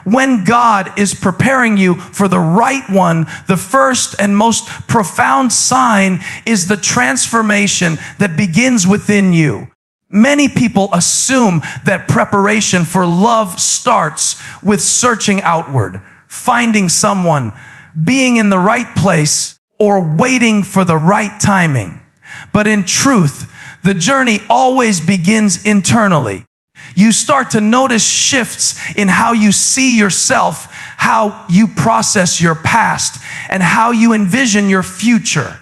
When God is preparing you for the right one, the first and most profound sign is the transformation that begins within you. Many people assume that preparation for love starts with searching outward, finding someone, being in the right place, or waiting for the right timing. But in truth, the journey always begins internally. You start to notice shifts in how you see yourself, how you process your past, and how you envision your future.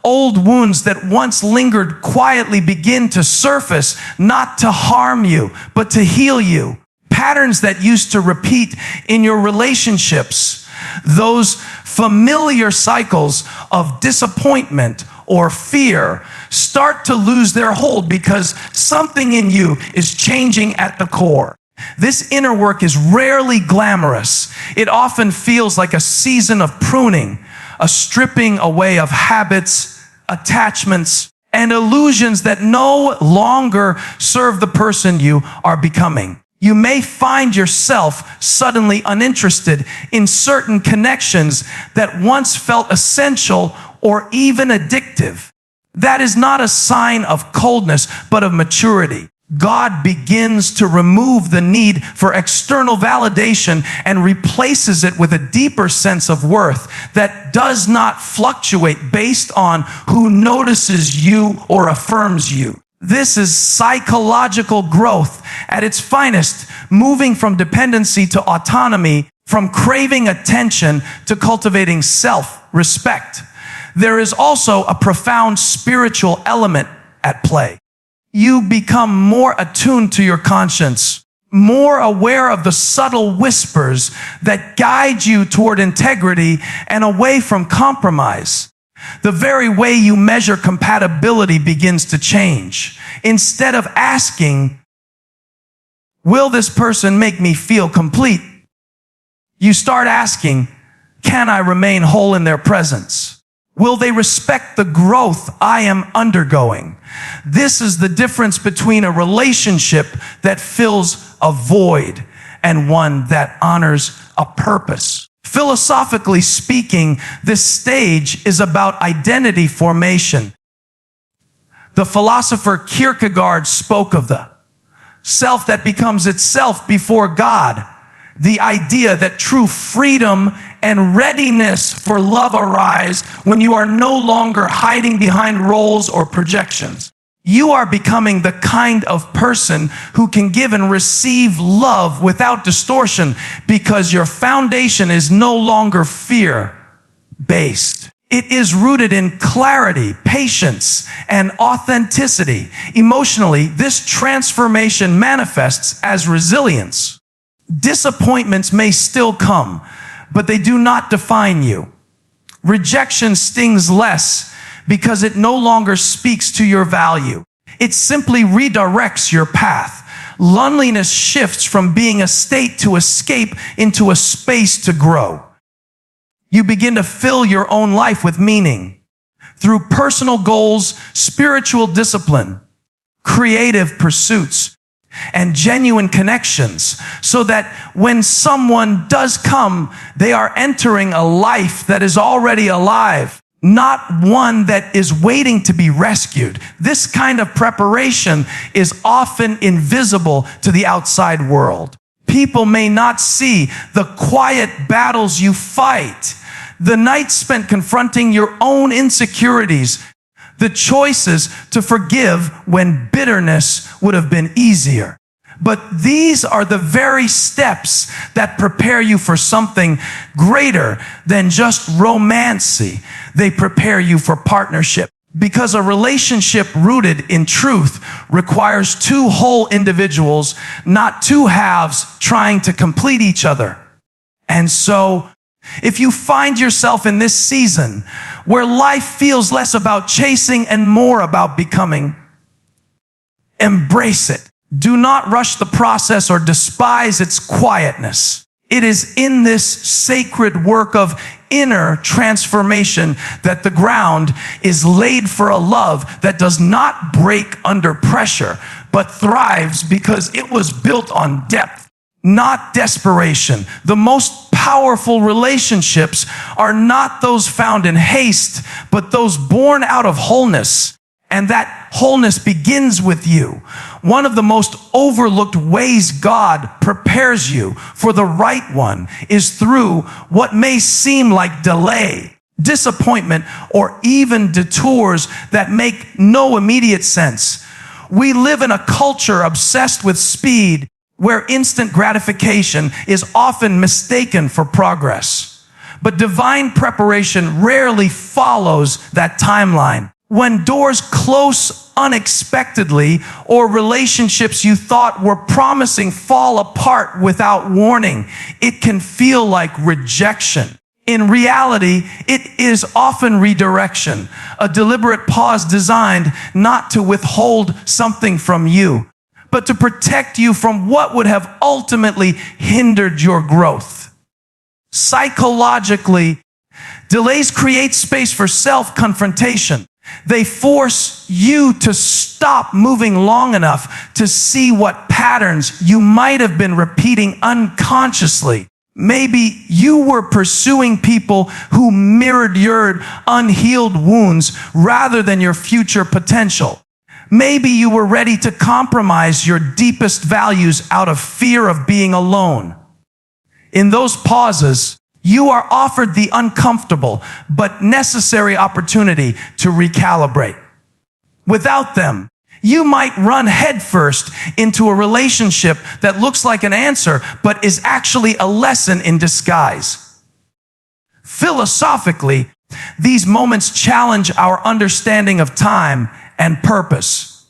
Old wounds that once lingered quietly begin to surface, not to harm you, but to heal you. Patterns that used to repeat in your relationships, those familiar cycles of disappointment or fear, start to lose their hold because something in you is changing at the core. This inner work is rarely glamorous. It often feels like a season of pruning, a stripping away of habits, attachments, and illusions that no longer serve the person you are becoming. You may find yourself suddenly uninterested in certain connections that once felt essential or even addictive. That is not a sign of coldness, but of maturity. God begins to remove the need for external validation and replaces it with a deeper sense of worth that does not fluctuate based on who notices you or affirms you. This is psychological growth at its finest, moving from dependency to autonomy, from craving attention to cultivating self-respect. There is also a profound spiritual element at play. You become more attuned to your conscience, more aware of the subtle whispers that guide you toward integrity and away from compromise. The very way you measure compatibility begins to change. Instead of asking, will this person make me feel complete? You start asking, can I remain whole in their presence? Will they respect the growth I am undergoing? This is the difference between a relationship that fills a void and one that honors a purpose. Philosophically speaking, this stage is about identity formation. The philosopher Kierkegaard spoke of the self that becomes itself before God, the idea that true freedom and readiness for love arise when you are no longer hiding behind roles or projections. You are becoming the kind of person who can give and receive love without distortion because your foundation is no longer fear-based. It is rooted in clarity, patience, and authenticity. Emotionally, this transformation manifests as resilience. Disappointments may still come, but they do not define you. Rejection stings less because it no longer speaks to your value. It simply redirects your path. Loneliness shifts from being a state to escape into a space to grow. You begin to fill your own life with meaning through personal goals, spiritual discipline, creative pursuits, and genuine connections, so that when someone does come, they are entering a life that is already alive, not one that is waiting to be rescued. This kind of preparation is often invisible to the outside world. People may not see the quiet battles you fight, the nights spent confronting your own insecurities, the choices to forgive when bitterness would have been easier. But these are the very steps that prepare you for something greater than just romancy. They prepare you for partnership. Because a relationship rooted in truth requires two whole individuals, not two halves trying to complete each other. And so, if you find yourself in this season where life feels less about chasing and more about becoming, embrace it. Do not rush the process or despise its quietness. It is in this sacred work of inner transformation that the ground is laid for a love that does not break under pressure, but thrives because it was built on depth. not desperation. The most powerful relationships are not those found in haste, but those born out of wholeness. And that wholeness begins with you. One of the most overlooked ways God prepares you for the right one is through what may seem like delay, disappointment, or even detours that make no immediate sense. We live in a culture obsessed with speed, where instant gratification is often mistaken for progress. But divine preparation rarely follows that timeline. When doors close unexpectedly, or relationships you thought were promising fall apart without warning, it can feel like rejection. In reality, it is often redirection, a deliberate pause designed not to withhold something from you, but to protect you from what would have ultimately hindered your growth. Psychologically, delays create space for self-confrontation. They force you to stop moving long enough to see what patterns you might have been repeating unconsciously. Maybe you were pursuing people who mirrored your unhealed wounds rather than your future potential. Maybe you were ready to compromise your deepest values out of fear of being alone. In those pauses, you are offered the uncomfortable but necessary opportunity to recalibrate. Without them, you might run headfirst into a relationship that looks like an answer but is actually a lesson in disguise. Philosophically, these moments challenge our understanding of time and purpose.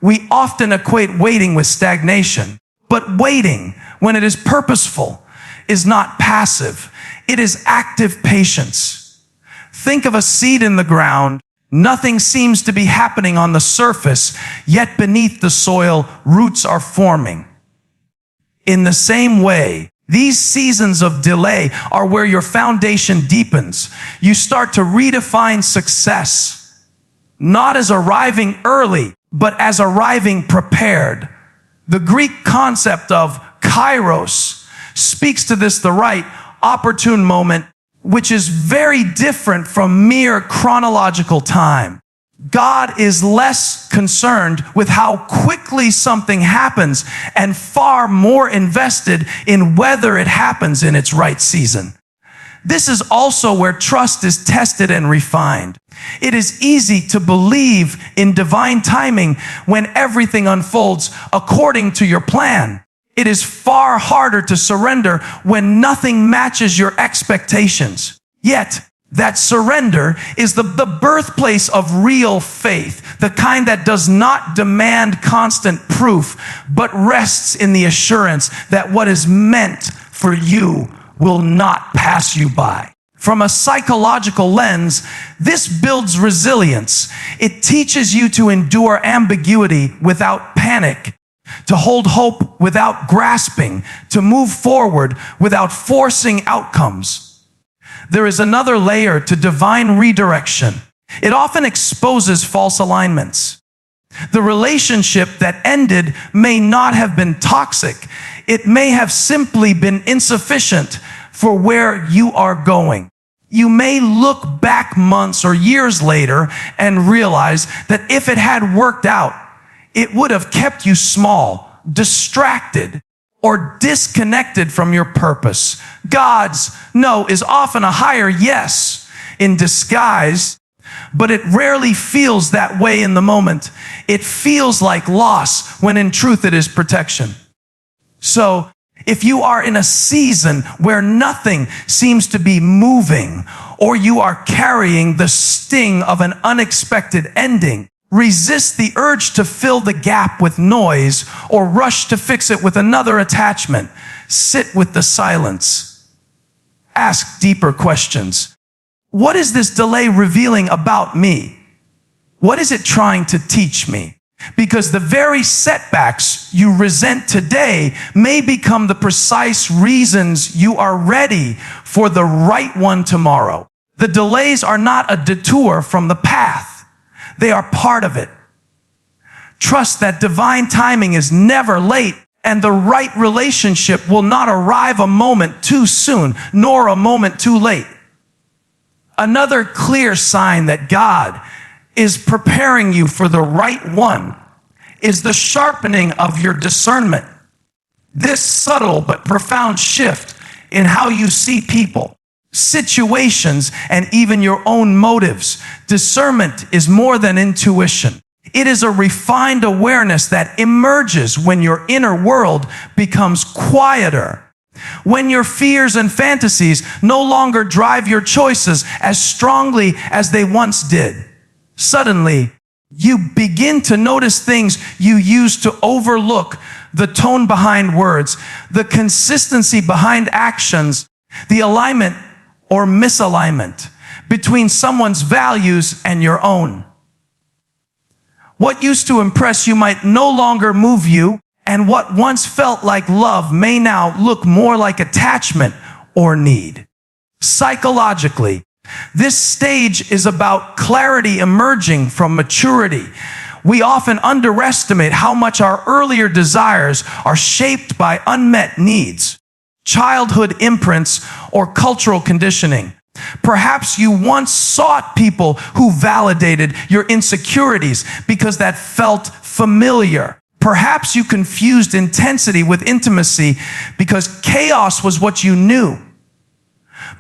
We often equate waiting with stagnation, but waiting, when it is purposeful, is not passive. It is active patience. Think of a seed in the ground. Nothing seems to be happening on the surface, yet beneath the soil, roots are forming. In the same way, these seasons of delay are where your foundation deepens. You start to redefine success, not as arriving early, but as arriving prepared. The Greek concept of kairos speaks to this, the right, opportune moment, which is very different from mere chronological time. God is less concerned with how quickly something happens and far more invested in whether it happens in its right season. This is also where trust is tested and refined. It is easy to believe in divine timing when everything unfolds according to your plan. It is far harder to surrender when nothing matches your expectations. Yet, that surrender is the birthplace of real faith, the kind that does not demand constant proof, but rests in the assurance that what is meant for you will not pass you by. From a psychological lens, this builds resilience. It teaches you to endure ambiguity without panic, to hold hope without grasping, to move forward without forcing outcomes. There is another layer to divine redirection. It often exposes false alignments. The relationship that ended may not have been toxic. It may have simply been insufficient for where you are going. You may look back months or years later and realize that if it had worked out, it would have kept you small, distracted, or disconnected from your purpose. God's no is often a higher yes in disguise, but it rarely feels that way in the moment. It feels like loss when in truth it is protection. So, if you are in a season where nothing seems to be moving, or you are carrying the sting of an unexpected ending, resist the urge to fill the gap with noise or rush to fix it with another attachment. Sit with the silence. Ask deeper questions. What is this delay revealing about me? What is it trying to teach me? Because the very setbacks you resent today may become the precise reasons you are ready for the right one tomorrow. The delays are not a detour from the path. They are part of it. Trust that divine timing is never late And the right relationship will not arrive a moment too soon, nor a moment too late. Another clear sign that God is preparing you for the right one is the sharpening of your discernment. This subtle but profound shift in how you see people, situations, and even your own motives. Discernment is more than intuition. It is a refined awareness that emerges when your inner world becomes quieter. When your fears and fantasies no longer drive your choices as strongly as they once did. Suddenly, you begin to notice things you used to overlook: the tone behind words, the consistency behind actions, the alignment or misalignment between someone's values and your own. What used to impress you might no longer move you, and what once felt like love may now look more like attachment or need. Psychologically, this stage is about clarity emerging from maturity. We often underestimate how much our earlier desires are shaped by unmet needs, childhood imprints, or cultural conditioning. Perhaps you once sought people who validated your insecurities because that felt familiar. Perhaps you confused intensity with intimacy because chaos was what you knew.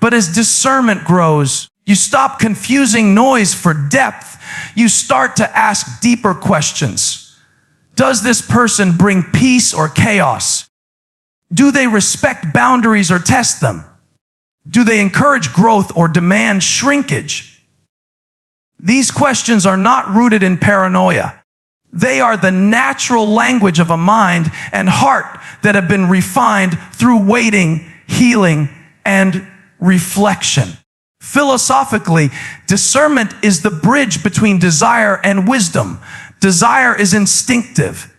But as discernment grows, you stop confusing noise for depth. You start to ask deeper questions. Does this person bring peace or chaos? Do they respect boundaries or test them? Do they encourage growth or demand shrinkage? These questions are not rooted in paranoia. They are the natural language of a mind and heart that have been refined through waiting, healing, and reflection. Philosophically, discernment is the bridge between desire and wisdom. Desire is instinctive.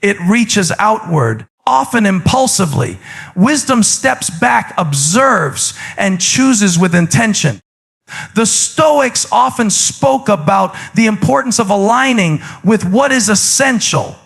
It reaches outward, often impulsively. Wisdom steps back, observes, and chooses with intention. The Stoics often spoke about the importance of aligning with what is essential,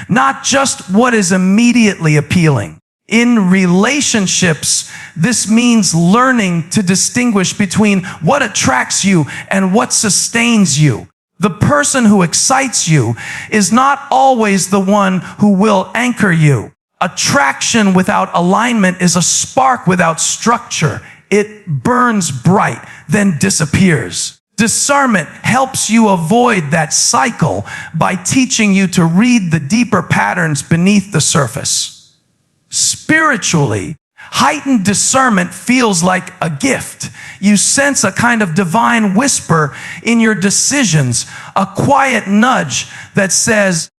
not just what is immediately appealing. In relationships, this means learning to distinguish between what attracts you and what sustains you. The person who excites you is not always the one who will anchor you. Attraction without alignment is a spark without structure. It burns bright, then disappears. Discernment helps you avoid that cycle by teaching you to read the deeper patterns beneath the surface. Spiritually, heightened discernment feels like a gift. You sense a kind of divine whisper in your decisions, a quiet nudge that says,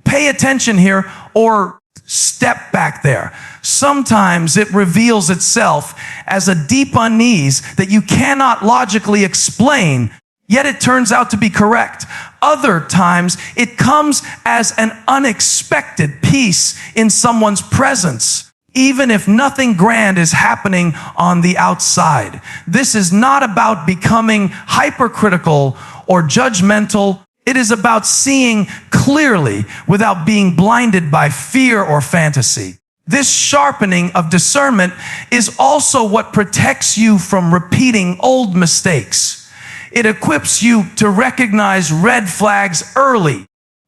pay attention here, or step back there. Sometimes it reveals itself as a deep unease that you cannot logically explain, yet it turns out to be correct. Other times it comes as an unexpected peace in someone's presence, even if nothing grand is happening on the outside. This is not about becoming hypercritical or judgmental. It is about seeing clearly without being blinded by fear or fantasy. This sharpening of discernment is also what protects you from repeating old mistakes. It equips you to recognize red flags early,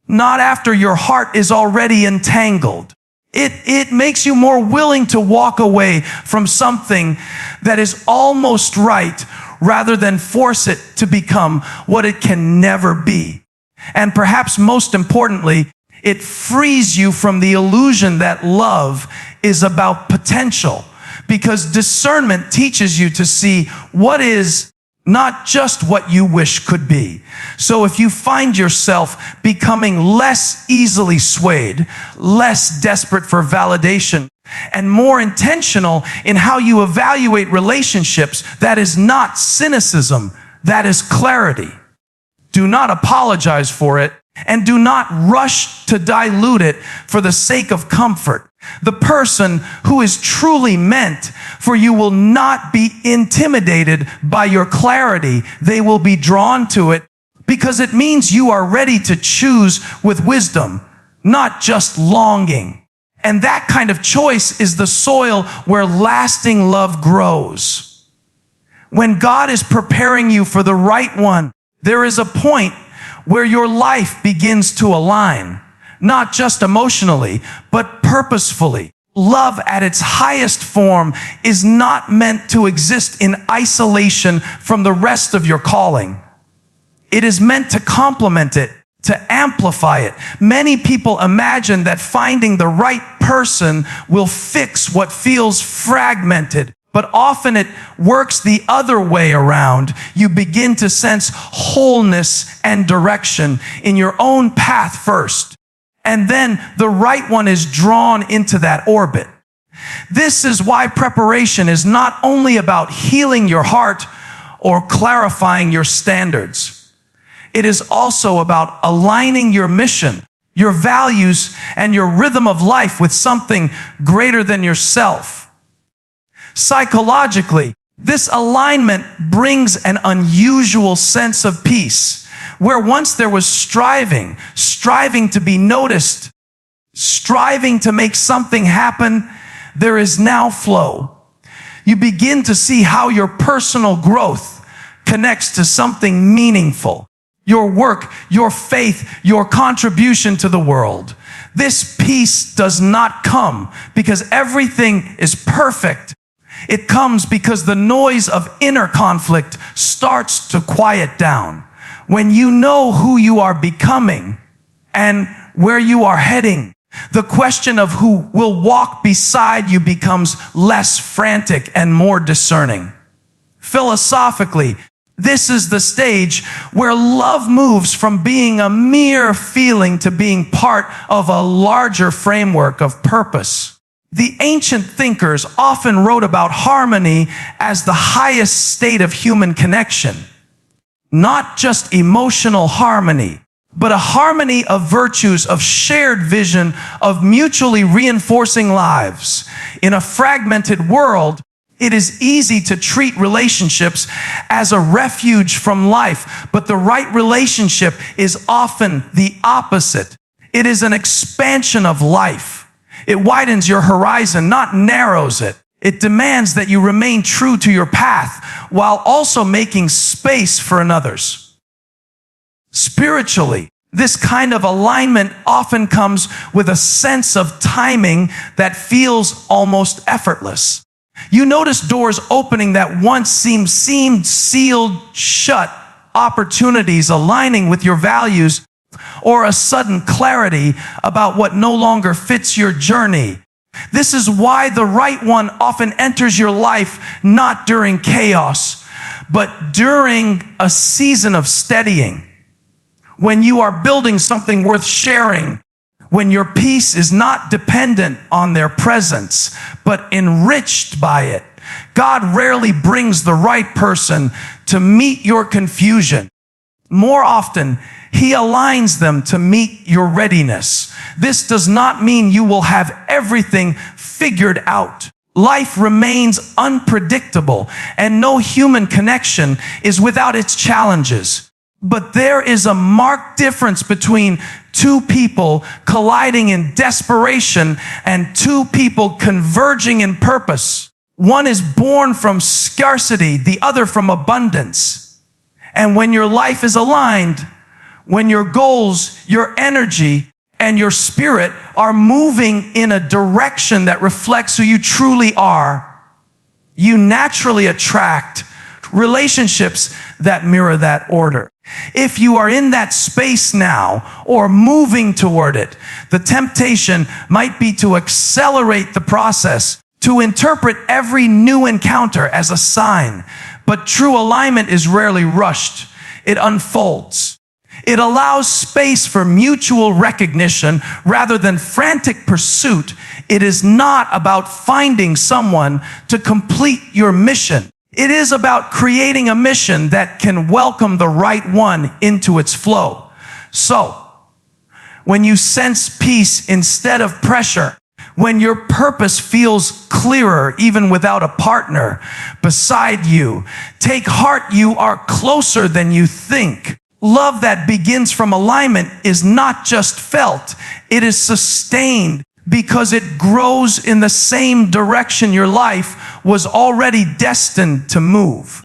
not after your heart is already entangled. It makes you more willing to walk away from something that is almost right rather than force it to become what it can never be. And perhaps most importantly, it frees you from the illusion that love is about potential, because discernment teaches you to see what is, not just what you wish could be. So if you find yourself becoming less easily swayed, less desperate for validation, and more intentional in how you evaluate relationships, that is not cynicism, that is clarity. Do not apologize for it, and do not rush to dilute it for the sake of comfort. The person who is truly meant for you will not be intimidated by your clarity. They will be drawn to it because it means you are ready to choose with wisdom, not just longing. And that kind of choice is the soil where lasting love grows. When God is preparing you for the right one, there is a point where your life begins to align, not just emotionally, but purposefully. Love at its highest form is not meant to exist in isolation from the rest of your calling. It is meant to complement it, to amplify it. Many people imagine that finding the right person will fix what feels fragmented, but often it works the other way around. You begin to sense wholeness and direction in your own path first, and then the right one is drawn into that orbit. This is why preparation is not only about healing your heart or clarifying your standards. It is also about aligning your mission, your values, and your rhythm of life with something greater than yourself. Psychologically, this alignment brings an unusual sense of peace, where once there was striving to be noticed, striving to make something happen, there is now flow. You begin to see how your personal growth connects to something meaningful. Your work, your faith, your contribution to the world. This peace does not come because everything is perfect. It comes because the noise of inner conflict starts to quiet down. When you know who you are becoming and where you are heading, the question of who will walk beside you becomes less frantic and more discerning. Philosophically, this is the stage where love moves from being a mere feeling to being part of a larger framework of purpose. The ancient thinkers often wrote about harmony as the highest state of human connection. Not just emotional harmony, but a harmony of virtues, of shared vision, of mutually reinforcing lives. In a fragmented world, it is easy to treat relationships as a refuge from life, but the right relationship is often the opposite. It is an expansion of life. It widens your horizon, not narrows it. It demands that you remain true to your path while also making space for another's. Spiritually, this kind of alignment often comes with a sense of timing that feels almost effortless. You notice doors opening that once seemed sealed shut, opportunities aligning with your values, or a sudden clarity about what no longer fits your journey. This is why the right one often enters your life not during chaos, but during a season of steadying. When you are building something worth sharing, when your peace is not dependent on their presence, but enriched by it. God rarely brings the right person to meet your confusion. More often, He aligns them to meet your readiness. This does not mean you will have everything figured out. Life remains unpredictable, and no human connection is without its challenges. But there is a marked difference between two people colliding in desperation and two people converging in purpose. One is born from scarcity, the other from abundance. And when your life is aligned, when your goals, your energy, and your spirit are moving in a direction that reflects who you truly are, you naturally attract relationships that mirror that order. If you are in that space now or moving toward it, the temptation might be to accelerate the process, to interpret every new encounter as a sign. But true alignment is rarely rushed. It unfolds. It allows space for mutual recognition rather than frantic pursuit. It is not about finding someone to complete your mission. It is about creating a mission that can welcome the right one into its flow. So, when you sense peace instead of pressure, when your purpose feels clearer even without a partner beside you, take heart, you are closer than you think. Love that begins from alignment is not just felt, it is sustained, because it grows in the same direction your life was already destined to move.